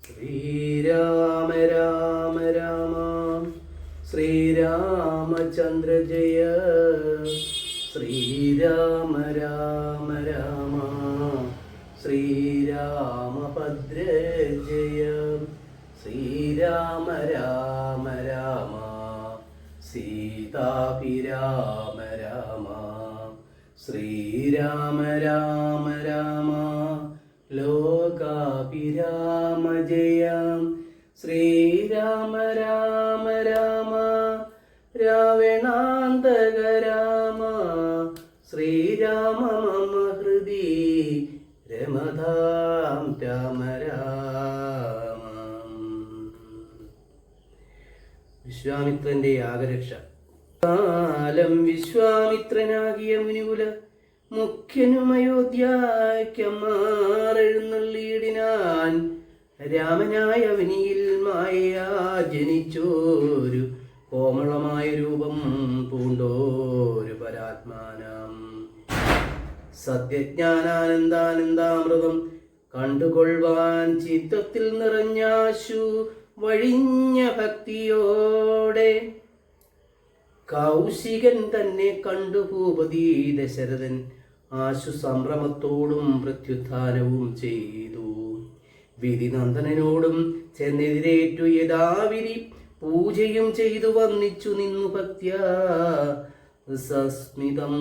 ശ്രീരാമ രാമ രാമ ശ്രീരാമചന്ദ്ര ജയ. ശ്രീരാമ രാമ രാമ ശ്രീരാമഭദ്ര ജയ. ശ്രീരാമ രാമ രാമ സീതാഭിരാമ രാമ. ശ്രീരാമ രാമ രാമ ലോകാഭിരാമ ജയ. ശ്രീരാമ രാമ രാമ രാവണാന്തക രാമ. ശ്രീരാമ മമ ഹൃദി രമതാം രാമ രാമ. വിശ്വാമിത്രന്റെ യാഗരക്ഷ. കാലം വിശ്വാമിത്രനാകിയ മുനികുല മുഖ്യനും അയോധ്യയ്ക്കമാറെഴുന്നള്ളിയിടിനാൻ. രാമനായ അവനിയിൽ മായയാ ജനിച്ചോരു കോമളമായ രൂപം പൂണ്ടോരു പരാത്മാനം. സത്യജ്ഞാനാനന്ദാനന്ദാമൃതം കണ്ടുകൊള്ളുവാൻ ചിത്തത്തിൽ നിറഞ്ഞാശു വഴിഞ്ഞ ഭക്തിയോടെ കൗശികൻ തന്നെ കണ്ടു ഭൂപതി ദശരഥൻ ആശു സംഭ്രമത്തോടും പ്രത്യുത്ഥാനവും ചെയ്തു. വിധിനന്ദനോടും ചെന്നെതിരേറ്റു യഥാവിധി പൂജയും ചെയ്തു വന്നിച്ചു നിന്നു ഭക്ത്യാ സസ്മിതം.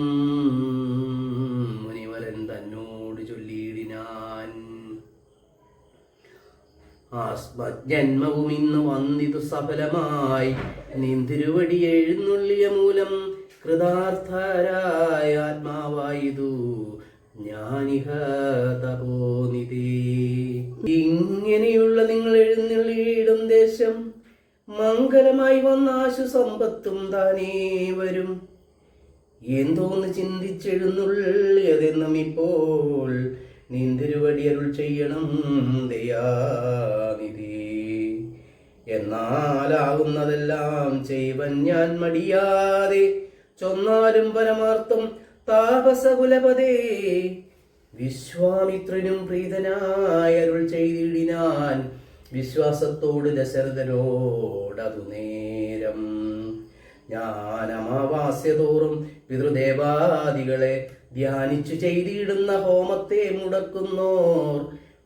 മുനിവരൻ തന്നോട് ചൊല്ലിയിടിനാൻ, ആസ്മജന്മവും ഇന്ന് വന്നിതു സഫലമായി. നിന്തിരുവടി എഴുന്നള്ളിയ മൂലം കൃതാർത്ഥരായ ആത്മാവായതു ഞാനിഹ തപോനിധി. ഇങ്ങനെയുള്ള നിങ്ങൾ എഴുന്നള്ളിയിടും ദേശം മംഗലമായി വന്ന ആശു സമ്പത്തും താനേ വരും. എന്തോന്ന് ചിന്തിച്ചെഴുന്നള്ളിയതെന്നും ഇപ്പോൾ നിന്തിരുവടി അരുൾ ചെയ്യണം ദയാനിധി. എന്നാലാകുന്നതെല്ലാം ചെയ്വൻ ഞാൻ മടിയാതെ ചൊന്നാലും പരമാർത്ഥം താപസകുലപതേ. വിശ്വാമിത്രനും പ്രീതനായ അരുൾ ചെയ്തിടിനാൻ വിശ്വാസത്തോട് ദശരഥനോടതു നേരം. ഞാൻ അമാവാസ്യതോറും പിതൃദേവാദികളെ ധ്യാനിച്ചു ചെയ്തിടുന്ന ഹോമത്തെ മുടക്കുന്നോർ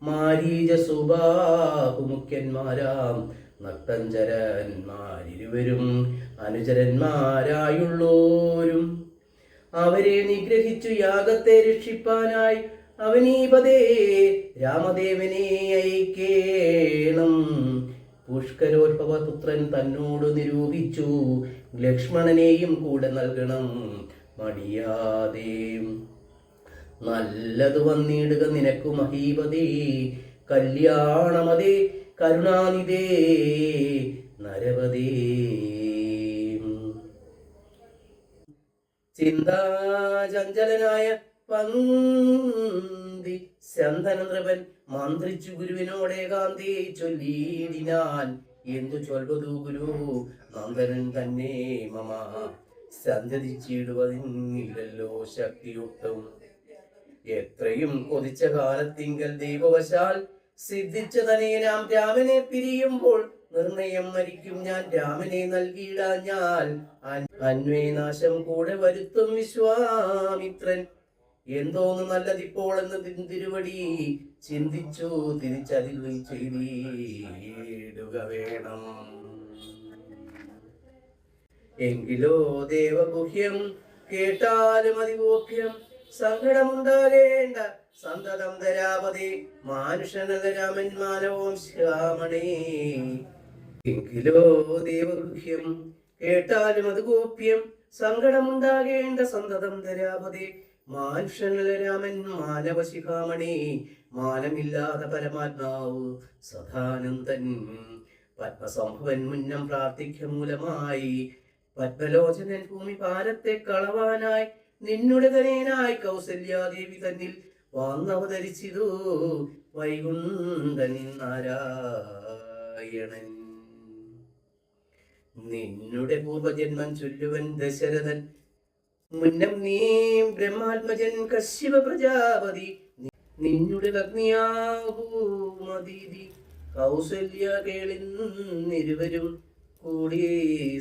മാരീച സുബാഹുമുഖ്യന്മാരാം നക്തഞ്ചരന്മാരിരുവരും അനുചരന്മാരായുള്ളോരും. അവരെ നിഗ്രഹിച്ചു യാഗത്തെ രക്ഷിപ്പാനായി അവനീപതേ രാമദേവനെ അയക്കേണം. പുഷ്കരോത്ഭവപുത്രൻ തന്നോട് നിരൂപിച്ചു ലക്ഷ്മണനെയും കൂടെ നൽകണം മടിയാതെ. നല്ലതു വന്നിടുക നിനക്കു മഹീപതേ കല്യാണമതേ കരുണാനിധേ നരവതേ. ചിന്താചഞ്ചലനായ പന്തി ചന്ദനനൃപൻ മന്ത്രിച്ചു ഗുരുവിനോടേകാന്തി ചൊല്ലിയിടിനാൻ. എന്തു ചൊൽവതു ഗുരു നന്ദനൻ തന്നെ മമ സന്തതിച്ചിടുവതില്ലല്ലോ ശക്തിയുക്തവും. എത്രയും കൊതിച്ച കാലത്തിങ്കൽ ദൈവവശാൽ സിദ്ധിച്ച തനേനാം രാമനെ പിരിയുമ്പോൾ നിർണയം മരിക്കും ഞാൻ. രാമനെ നൽകിയിടാഞ്ഞാൽ അന്വയനാശം കൂടെ വരുത്തും വിശ്വാമിത്രൻ. എന്തോന്ന് നല്ലതിപ്പോൾ എന്ന് തിരുവടി ചിന്തിച്ചു തിരിച്ചതിൽ ചെയ്തിടുക വേണം. എങ്കിലോ ദേവഗുഹ്യം കേട്ടാലും അതിഗോപ്യം സങ്കടമുണ്ടാകേണ്ട സന്തതം ധരാപതി മാനുഷനത രാമൻ മാനവം ശ്യാമണേ. എങ്കിലോ ദേവഗുഹ്യം കേട്ടാലും അത് ഗോപ്യം സങ്കടമുണ്ടാകേണ്ട സന്തതം ധരാപതി മാനുഷനല രാമൻ മാനവശിഖാമണി. മാനമില്ലാത്ത പരമാത്മാവ് സദാനന്ദൻ പത്മസംഭവൻ മുന്നം പ്രാർത്ഥിക്ക മൂലമായി. പത്മലോചനൻ ഭൂമി ഭാരത്തെ കളവാനായി നിന്നുടെ തനേനായി കൗസല്യാദേവി തന്നിൽ വന്നവതരിച്ചിതു വൈകുണ്ഠൻ നാരായണൻ. നിന്നുടെ പൂർവജന്മം ചൊല്ലുവൻ ദശരഥൻ മുന്നം നീ ബ്രഹ്മാത്മജൻ കശ്യപ പ്രജാപതി. നിന്നുടെ അഗ്നിയാഹൂമതീതി കൗസല്യ കേളിന്നിരുവരും കൂടി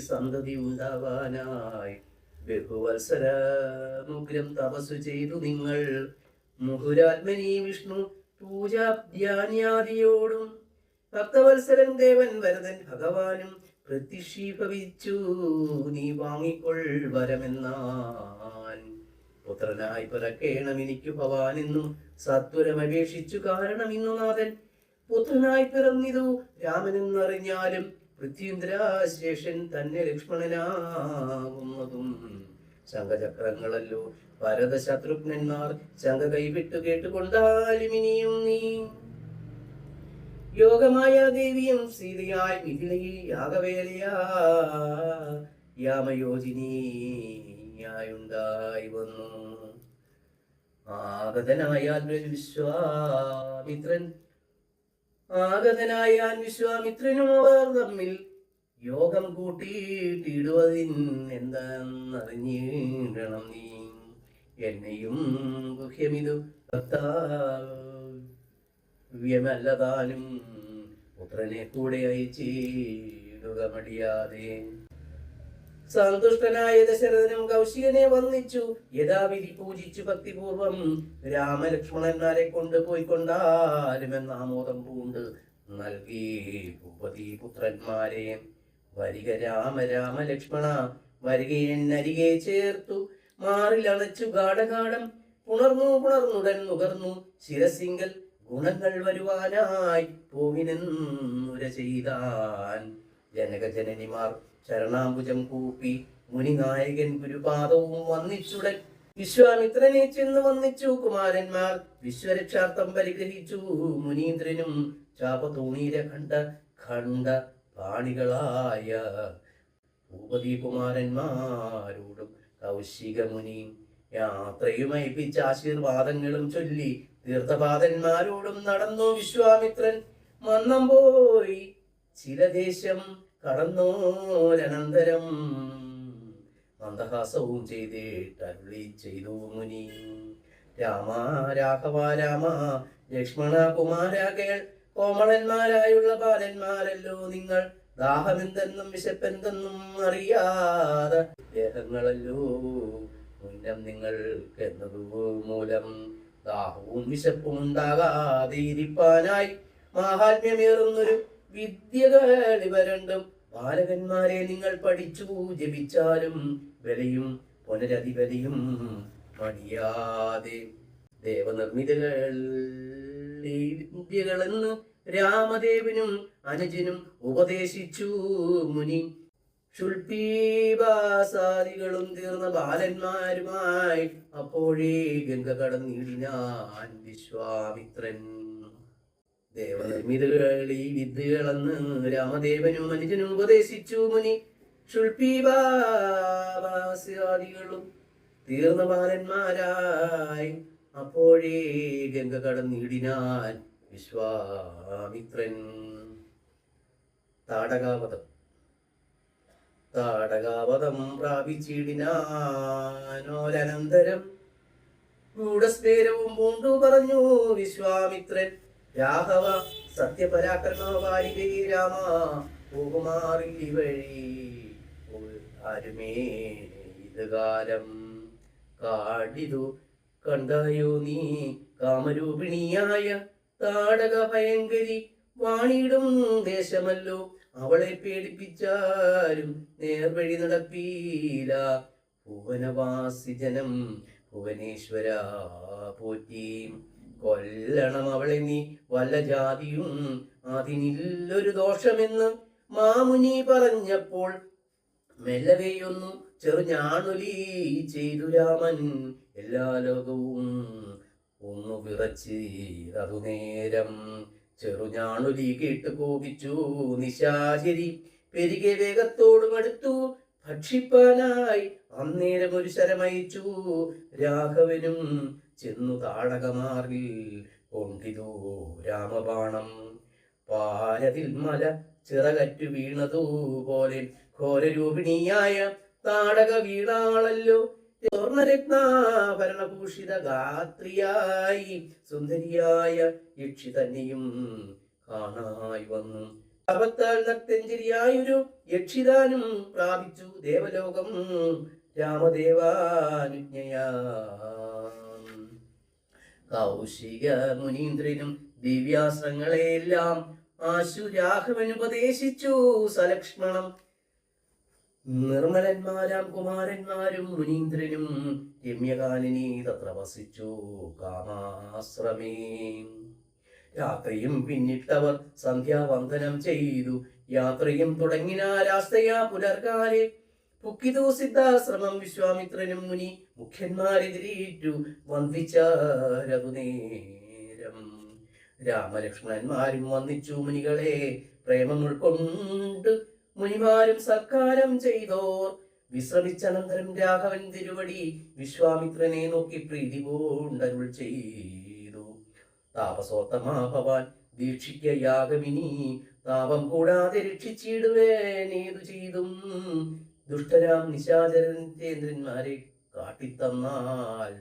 സന്തതി ഉണ്ടാവാനായി ബഹുവത്സരമുഗ്രം തപസ്സു ചെയ്തു നിങ്ങൾ. മുഹുരാത്മനി വിഷ്ണു പൂജാധ്യാന്യാദിയോടും ഭക്തവത്സരൻ ദേവൻ വരദൻ ഭഗവാനും പ്രത്യക്ഷീഭവിച്ചു. നീ വാങ്ങിക്കൊൾ വരമെന്നാൻ. പുത്രനായി പിറക്കേണം എനിക്ക് ഭവാനെന്നും സത്വരമപേക്ഷിച്ചു. കാരണം ഇന്നു നാഥൻ പുത്രനായി പിറന്നിതു രാമനെന്നറിഞ്ഞാലും പൃഥ്വീന്ദ്രാശേഷൻ തന്നെ ലക്ഷ്മണനാകുന്നതും ശംഖചക്രങ്ങളല്ലോ ഭരത ശത്രുഘ്നന്മാർ ശംഖ കൈവിട്ടു കേട്ടുകൊണ്ടാലും ഇനിയും നീ യോഗമായ ദേവിയും സീതയായി മിഥിലയിൽ യാഗവേലയാ യാമയോജിനിയായുണ്ടായി വന്നു. ആഗതനായാൽ വിശ്വാമിത്രനും അവർ തമ്മിൽ യോഗം കൂട്ടിയിടുവതിൻ എന്തെന്നറിഞ്ഞിടണം നീ. എന്നെയും ഗുഹ്യമിതു വ്യമല്ലതാനും പുത്രനെ കൂടെ അയച്ചിടുക മടിയാതെ. സന്തുഷ്ടനായ ദശരഥനും കൗശികനെ വന്ദിച്ചു. യഥാവിധി പൂജിച്ചു ഭക്തിപൂർവം രാമലക്ഷ്മണന്മാരെ കൊണ്ടുപോയിക്കൊണ്ടാലുമെന്ന ആമോദം പൂണ്ട് നൽകി ഭൂപതി പുത്രന്മാരെ. വരിക രാമ രാമ ലക്ഷ്മണ വരികയെന്നരികെ ചേർത്തു. മാറിലണച്ചു ഗാഠഗാഠം പുണർന്നുടൻ നുകർന്നു. ശിരസിങ്കൽ ഗുണങ്ങൾ വരുവാനായി പോവിനെന്നുര ചെയ്താൻ. ജനകജനനിമാർ ശരണാംബുജം കൂപ്പി മുനിനായകൻ ഗുരുപാദവും വന്നിച്ചുടൻ. വിശ്വാമിത്രനെ ചെന്ന് വന്നിച്ചു കുമാരന്മാർ. വിശ്വരക്ഷാർത്ഥം പരിഗ്രഹിച്ചു മുനീന്ദ്രനും ചാപതൂണീര ഖണ്ഡ പാണികളായ ഭൂപതി കുമാരന്മാരോടും കൗശിക മുനി യാത്രയുമയപ്പിച്ച ആശീർവാദങ്ങളും ചൊല്ലി തീർത്ഥപാദന്മാരോടും നടന്നു വിശ്വാമിത്രൻ. മന്നം പോയി ചില ദേശം കടന്നോരനന്തരം മന്ദഹാസവും ചെയ്തിട്ടരുളി ചെയ്തു മുനി. രാമ രാഘവ രാമ ലക്ഷ്മണ കുമാരാകേൾ കോമളന്മാരായുള്ള ബാലന്മാരല്ലോ നിങ്ങൾ. ദാഹമെന്തെന്നും വിശപ്പെന്തെന്നും അറിയാതെ ദേഹങ്ങളല്ലോ മുന്നം നിങ്ങൾക്കെന്നതു മൂലം ദാഹവും വിശപ്പും ഉണ്ടാകാതെ ഇരിപ്പാനായി മാഹാത്മ്യമേറുന്നൊരു വിദ്യകൾ ഇവ രണ്ടും. ബാലകന്മാരെ നിങ്ങൾ പഠിച്ചു ജപിച്ചാലും വിലയും പുനരധിപതിയും മടിയാതെ. ദേവനിർമ്മിതകൾ വിദ്യകളെന്ന് രാമദേവനും അനുജനും ഉപദേശിച്ചു മുനി. ശുൽപീവാസാദികളും തീർന്ന ബാലന്മാരുമായി അപ്പോഴേ ഗംഗ കടന്നിടിനാൻ വിശ്വാമിത്രൻ. ദേവനിർമ്മിതകൾ ഈ വിദ്യകളെന്ന് രാമദേവനും അനുജനും ഉപദേശിച്ചു മുനി. ശുൽപീവാസാദികളും തീർന്ന ബാലന്മാരായി അപ്പോഴേ ഗംഗ കടന്നിടിനാൻ വിശ്വാമിത്രൻ. താടകാവതം പ്രാപിച്ചിടിനാനോരനന്തരം ഗൂഢസ്ഫേരവും പൂണ്ടു പറഞ്ഞു വിശ്വാമിത്രൻ. രാഘവ സത്യപരാക്രമവാരികേ രാമ പോകുമാറി വഴി ആരുമേ ഇത് കാലം കാടിതു കണ്ടായോ നീ കാമരൂപിണിയായ താടക ഭയങ്കരി വാണിടും ദേശമല്ലോ. അവളെ പേടിപ്പിച്ചാലും നേർവഴി നടപ്പീല. ഭുവനവാസി ജനം ഭുവനേശ്വര പോറ്റി കൊല്ലണം അവളെ നീ വല്ല ജാതിയും അതിനില്ലൊരു ദോഷമെന്ന് മാമുനി പറഞ്ഞപ്പോൾ മെല്ലവെയൊന്നു ചെറുഞാണൊലി ചെയ്തു രാമൻ. എല്ലാ ലോകവും ഒന്നു വിറച്ച് അതു നേരം ചെറുഞാണൊലി കേട്ട് കോപിച്ചു നിശാചരി. പെരികെ വേഗത്തോടും അടുത്തു ഭക്ഷിപ്പാനായി അന്നേരം ഒരു ശരമയച്ചു. രാഘവനും ചെന്നു താടകമാറിൽ കൊണ്ടിതു രാമബാണം. പാരതിൽ മല ചിറകറ്റു വീണതുപോലെ ഘോരരൂപിണിയായ താടക വീണാളല്ലോ. സ്വർണരത്നാഭരണഭൂഷിത ഗാത്രിയായി സുന്ദരിയായ യക്ഷി തന്നെയും കാണായി വന്നു. അപത്താൽ നക്തഞ്ചരിയായൊരു യക്ഷിതാനും പ്രാപിച്ചു ദേവലോകം രാമദേവാനുജ്ഞയാ. കൗശിക മുനീന്ദ്രനും ദിവ്യാസ്ത്രങ്ങളെയെല്ലാം ആശുരാഘവനുപദേശിച്ചു സലക്ഷ്മണം. നിർമ്മലന്മാരാം കുമാരന്മാരും മുനീന്ദ്രനും രമ്യകാലിനി തത്ര വസിച്ചു കാമാശ്രമേ. രാത്രിയും പിന്നിട്ടവർ സന്ധ്യാവന്ദനം ചെയ്തു. യാത്രയും തുടങ്ങിനാരാസ്തയാ പുലർകാലെ. പുക്കിതു സിദ്ധാശ്രമം വിശ്വാമിത്രനും മുനി മുഖ്യന്മാരെതിരേറ്റു വന്ദിച്ചാരതു നേരം. രാമലക്ഷ്മണന്മാരും വന്ദിച്ചു മുനികളെ പ്രേമം ഉൾക്കൊണ്ട്. മുനിമാരും സൽക്കാരം ചെയ്തോർ വിശ്രമിച്ചനന്തരം രാഘവൻ തിരുവടി വിശ്വാമിത്രനെ നോക്കി പ്രീതി പൂണ്ടരുൾ ചെയ്തു. താപസോത്തമാ ഭവാൻ ദീക്ഷിക്ക യാഗമിനി. താപം കൂടാതെ രക്ഷിച്ചിടുവേനേതു ചെയ്തും. ദുഷ്ടരാം നിശാചരേന്ദ്രന്മാരെ കാട്ടിത്തന്നാൽ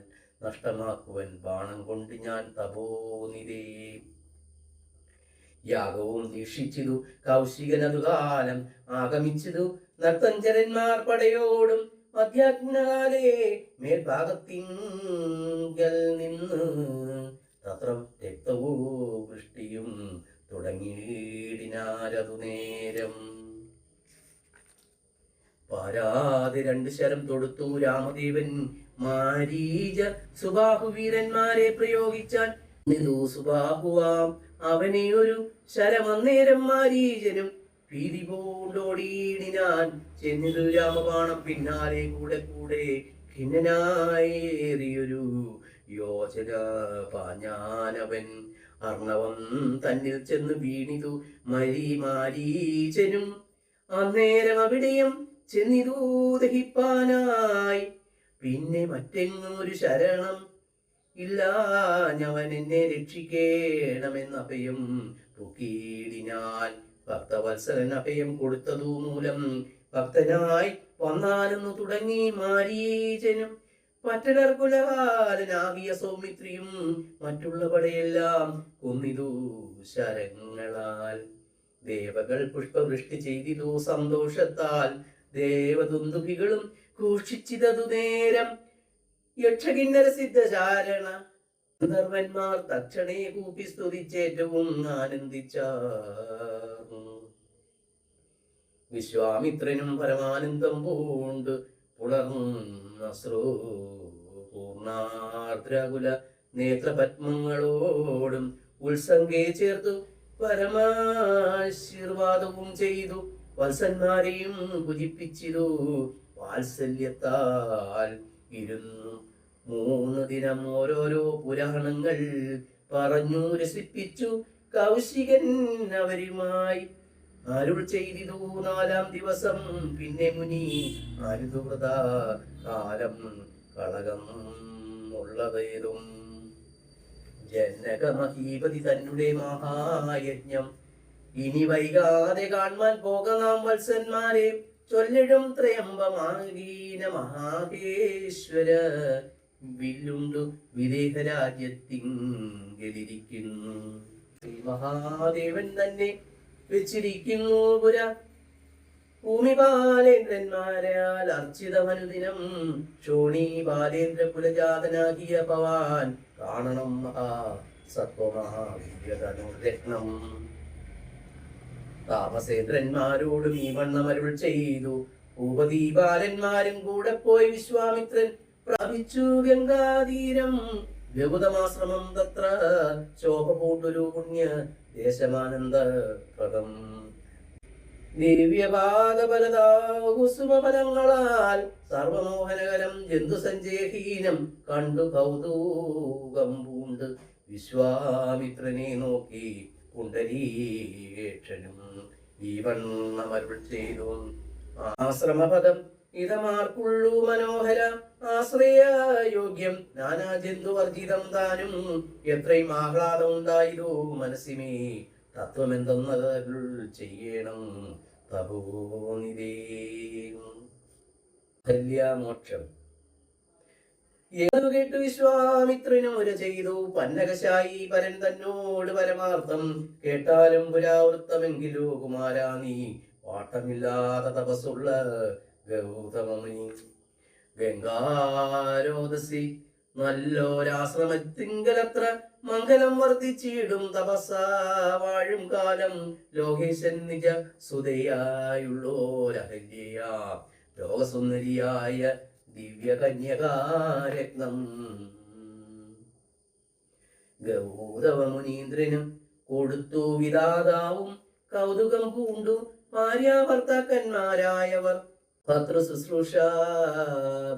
നഷ്ടമാക്കുവൻ ബാണം കൊണ്ട് ഞാൻ തപോനിതേ. യാഗവും ദീക്ഷിച്ചിതു കൗശികനതുകാലം ആഗമിച്ചതു നർത്തഞ്ചരന്മാർ പടയോടും. മധ്യാജ്ഞകാലേ മേൽഭാഗത്തിങ്കൽ നിന്ന് തത്ര രക്തവൂ വൃഷ്ടിയും തുടങ്ങിയിടിനാരതു നേരം. പാരാതെ 2 ശരം തൊടുത്തു രാമദേവൻ. മാരീച സുബാഹുവീരന്മാരെ പ്രയോഗിച്ചാൽ സുബാഹുവാം അവനെ ഒരു ശരമന്നേരം മാരീചനും ഭീതി പൂണ്ടോടിയിടിനാൻ. ചെന്നിതു രാമബാണം പിന്നാലെ കൂടെ കൂടെ. ഖിന്നനായേറിയൊരു യോജന പാഞ്ഞാനവൻ. അർണവം തന്നിൽ ചെന്ന് വീണിതു മാരീചനും. അന്നേരം അവിടെയും ചെന്നിതു ദഹിപ്പാനായി. പിന്നെ മറ്റെങ്ങും ഒരു ശരണം ഇല്ല. ഞവൻ എന്നെ രക്ഷിക്കേണമെന്ന് അഭയം പൊക്കീടിനാൻ. ഭക്തവത്സരൻ അഭയം കൊടുത്തതു മൂലം ഭക്തനായി വന്നാലെന്നു തുടങ്ങി മാരീചനും. പറ്റടർ കുലകാലനാകിയ സൗമിത്രിയും മറ്റുള്ള പടയെല്ലാം കൊന്നിതു ശരങ്ങളാൽ. ദേവകൾ പുഷ്പവൃഷ്ടി ചെയ്തിതു സന്തോഷത്താൽ. ദേവദുന്ദുഭികളും ഘോഷിച്ചിതതു നേരം. യക്ഷകിന്നര സിദ്ധചാരണ ഗന്ധർവന്മാർ തക്ഷണേ കൂപ്പി സ്തുതിച്ചേറ്റവും ആനന്ദിച്ച. വിശ്വാമിത്രനും പരമാനന്ദം പൂണ്ട് പുലർന്നശ്രൂ പൂർണാർദ്രകുല നേത്രപത്മങ്ങളോടും ഉത്സംഗേ ചേർത്തു പരമാശീർവാദവും ചെയ്തു. വത്സന്മാരെയും പൂജിപ്പിച്ചിരു വാത്സല്യത്താൽ. ഇരുന്നു 3 ദിനം ഓരോരോ പുരാണങ്ങൾ പറഞ്ഞു രസിപ്പിച്ചു കൗശികൻ അവരുമായി. അരുൾ ചെയ്തിതു 4-ാം ദിവസം പിന്നെ മുനി അരുതുവൃത കാലം കളകം ഉള്ളതേതും. ജനക മഹീപതി തന്നെ മഹായജ്ഞം ഇനി വൈകാതെ കാണാൻ പോകാം വത്സന്മാരെ. ചൊല്ലിടും ത്രയംബമാഗീന മഹാകേശ്വര. വില്ലുണ്ടു വിദേഹരാജ്യത്തിങ്കലിരിക്കുന്നു. ശ്രീ മഹാദേവൻ തന്നെ വെച്ചിരിക്കുന്നു പുര. ഭൂമിപാലേന്ദ്രന്മാരാൽ അർച്ചിതമനുദിനം. ക്ഷോണി ബാലേന്ദ്ര കുലജാതനാകിയ ഭവാൻ കാണണം മഹാ സത്വമഹാവിദ്യതനുരത്നം. താപസേന്ദ്രന്മാരോടും ഈ വണ്ണമരുൾ ചെയ്തു. ഭൂപതി ബാലന്മാരും കൂടെ പോയി വിശ്വാമിത്രൻ പ്രാപിച്ചു ഗംഗാതീരം. ഗൗതമാശ്രമം തത്ര ശോഭ പൂണ്ടൊരു പുണ്യ ദേശമാനന്ദപ്രദം. ദിവ്യപാദബലതാകുസുമഫലങ്ങളാൽ സർവമോഹനകരം ജന്തുസഞ്ചയഹീനം കണ്ടു കൗതുകം പൂണ്ട് വിശ്വാമിത്രനെ നോക്കി പുണ്ടരീക്ഷനും ഈ വണ്ണമരുൾ ചെയ്തു. ആശ്രമപദം ഇതമാർക്കുള്ളൂ മനോഹര ആശ്രയയോഗ്യം. നാനാ ജന്തുവർജിതം താനും എത്രയും ആഹ്ലാദം ഉണ്ടായതോ മനസ്സിമേ. തത്വമെന്തെന്നതരുൾ ചെയ്യണം തപോനിധേ. കല്യാമോക്ഷം. ഏതു കേട്ടു വിശ്വാമിത്രനുര ചെയ്തു പന്നകശായി പരൻ തന്നോട് പരമാർത്ഥം. കേട്ടാലും പുരാവൃത്തമെങ്കിലോ കുമാരാ നീ വാട്ടമില്ലാത്ത തപസ്സുള്ള ഗൗതമമുനി. ഗംഗാരോദസി നല്ലോരാശ്രമത്തിങ്കലത്ര മംഗലം വർദ്ധിച്ചിടും തപസ്സ വാഴും കാലം. ലോകേശൻ നിജ സുതയായുള്ളോരഹല്യ ലോകസുന്ദരിയായ ദിവ്യകന്യകാരത്നം. ഗൗതമമുനീന്ദ്രനും കൊടുത്തു വിധാതാവും കൗതുകം പൂണ്ടു ഭാര്യാഭർത്താക്കന്മാരായവർ. ഭർതൃശുശ്രൂഷ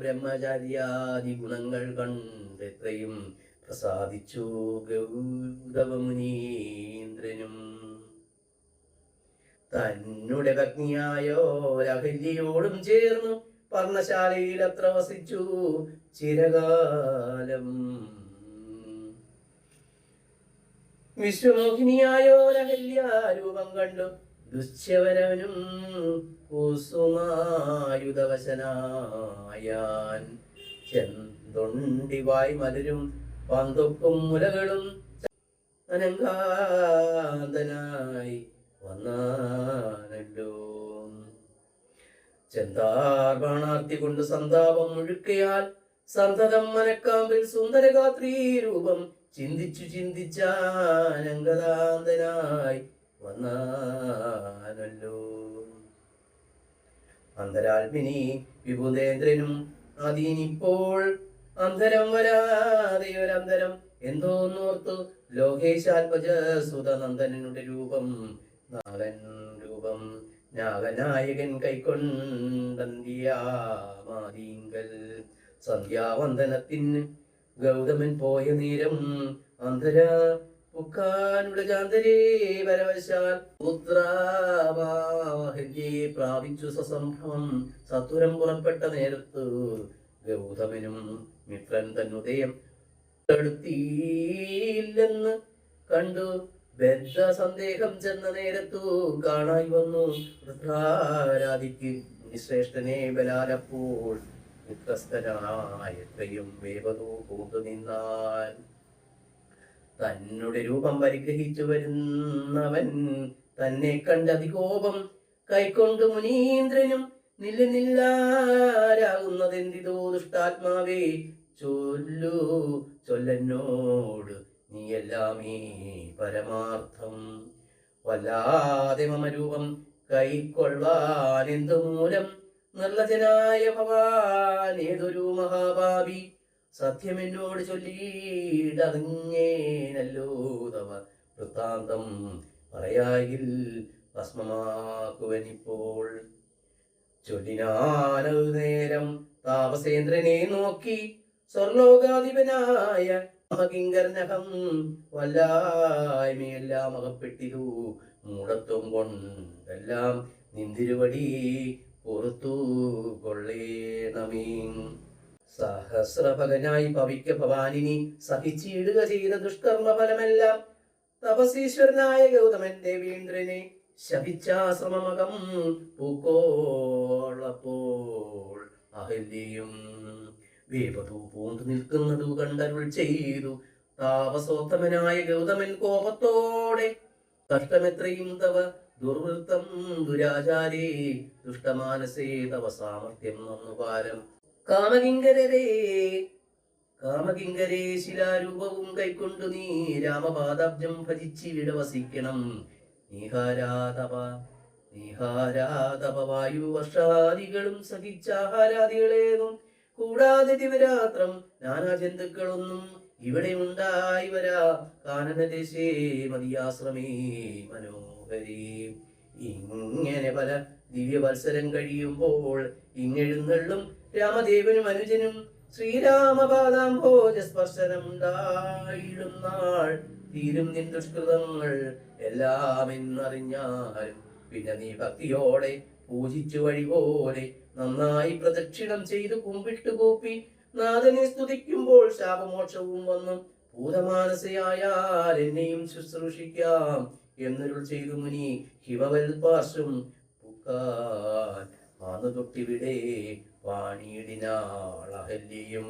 ബ്രഹ്മചര്യാദി ഗുണങ്ങൾ കണ്ടെത്രയും പ്രസാദിച്ചു ഗൗതമമുനീന്ദ്രനും. തന്നെ പത്നിയായോരഹല്യയോടും ചേർന്നു പർണശാലയിൽ അത്ര വസിച്ചു ചിരകാലം. വിശ്വമോഹിനിയായോരഹല്യാരൂപം കണ്ടു ദുശ്യവരനും കുസുമായുധവശനായാൻ. ചെന്തൊണ്ടിവായി മലരും പന്തൊക്കും മുലകളും അനങ്കാന്തനായി വന്നാനല്ലോ. ചെന്താർ ബാണാർത്തി കൊണ്ട് സന്താപം മുഴുക്കയാൽ സന്തതം മനക്കാമ്പിൽ സുന്ദരഗാത്രീ രൂപം ചിന്തിച്ചു ചിന്തിച്ചാനങ്കതാന്തനായി വന്നാനല്ലോ. അന്തരാത്മിനി വിഭുദേന്ദ്രനും അതീനിപ്പോൾ അന്തരം വരാതെയൊരന്തരം എന്തോന്നോർത്തു ലോകേശാത്മജ സുതനന്ദനനുടെ രൂപം നാഗൻ രൂപം നാഗനായകൻ കൈക്കൊണ്ടന്തിയാമാതീങ്കൽ. സന്ധ്യാവന്ദനത്തിന് ഗൗതമൻ പോയ നേരം അന്തര പുക്കാനുടെ ചാന്തരേ പരവശാൽ പുത്രാവാഹല്യെ പ്രാപിച്ചു സസംഭവം. സത്വരം പുറപ്പെട്ട നേരത്ത് ഗൗതമനും മിത്രൻ തന്നുദയം തടുത്തിയില്ലെന്ന് കണ്ടു ബദ്ധ സന്ദേഹം ചെന്ന നേരത്തു കാണായി വന്നു വൃദ്ധാരാദിക്ക് ശ്രേഷ്ഠനെ ബലാലപ്പോൾ വിത്രസ്തനായത്രയും വേവതോ കൂട്ടു നിന്നാൻ. തന്നെ രൂപം പരിഗ്രഹിച്ചു വരുന്നവൻ തന്നെ കണ്ടതികോപം കൈക്കൊണ്ടു മുനീന്ദ്രനും നില്ലാരാകുന്നതെന്തിതോ ദുഷ്ടാത്മാവേ ചൊല്ലു ചൊല്ലന്നോട് നീയെല്ലാമീ പരമാർത്ഥം. വല്ലാതെ മമരൂപം കൈക്കൊള്ളാൻ എന്തു മൂലം നിർലജനായ ഭവാൻ ഏതൊരു മഹാഭാവി സത്യമെന്നോട് ചൊല്ലിയിടറിഞ്ഞേനല്ലോ തവ വൃത്താന്തം പറയായിൽ ഭസ്മമാക്കുവനിപ്പോൾ. ചൊല്ലിനാനതു നേരം താപസേന്ദ്രനെ നോക്കി സ്വർലോകാധിപനായ കിങ്കർനഹം വല്ലായ്മയെല്ലാം അകപ്പെട്ടിരു മൂടത്വം കൊണ്ടെല്ലാം നിന്തിരുവടി പുറത്തു കൊള്ളേണമേ. സഹസ്രഭകനായി പവിക്ക ഭവാനിനി സഹിച്ചിടുക ചെയ്ത ദുഷ്കർമ്മ ഫലമെല്ലാം തപസീശ്വരനായ ഗൗതമൻ ദേവീന്ദ്രനെ ശപിച്ചാശ്രമമകം പൂക്കോളപ്പോൾ അഹല്യയും വേപതു പൂണ്ടു നിൽക്കുന്നതു കണ്ടരുൾ ചെയ്തു താപസോത്തമനായ ഗൗതമൻ കോപത്തോടെ. കഷ്ടമെത്രയും തവ ദുർവൃത്തം ദുരാചാരേ ദുഷ്ടമാനസേ തവ സാമർത്ഥ്യം നന്നുപാരം. കാമകിങ്കരേ ശിലാരൂപവും കൈക്കൊണ്ടു നീ രാമപാദാബ്ജം ഭജിച്ചിവിട വസിക്കണം. നീഹാരാതപ വായുവർഷാദികളും സഹിച്ചാഹാരാദികളേതും കൂടാതെ ദിവരാത്രം നാനാ ജന്തുക്കളൊന്നും ഇവിടെ ഉണ്ടായി വരാ. കാനനദേശേ മതിയാശ്രമേ മനോഹരേ. ഇങ്ങനെ പല ദിവ്യവത്സരം കഴിയുമ്പോൾ ഇങ്ങെഴുന്നള്ളും രാമദേവനും അനുജനും ശ്രീരാമപാദാംഭോജസ്പർശനം ഉണ്ടായിടും നാൾ തീരും നിൻ ദുഷ്കൃതങ്ങൾ എല്ലാം എന്നറിഞ്ഞാലും പിന്നെ നീ ഭക്തിയോടെ പൂജിച്ചു വഴി പോലെ നന്നായി പ്രദക്ഷിണം ചെയ്തു കുമ്പിട്ടു കൂപ്പി നാഥനെ സ്തുതിക്കുമ്പോൾ ശാപമോക്ഷവും വന്നു ഭൂതമാനസയായാൽ എന്നെയും ശുശ്രൂഷിക്കാം എന്നരുൾ ചെയ്തു മുനി ഹിമവൽ പാർശ്വം പുക്കാൻ ആന്നു തൊട്ടിവിടെ വാണിയിടിനാൾ അഹല്യയും.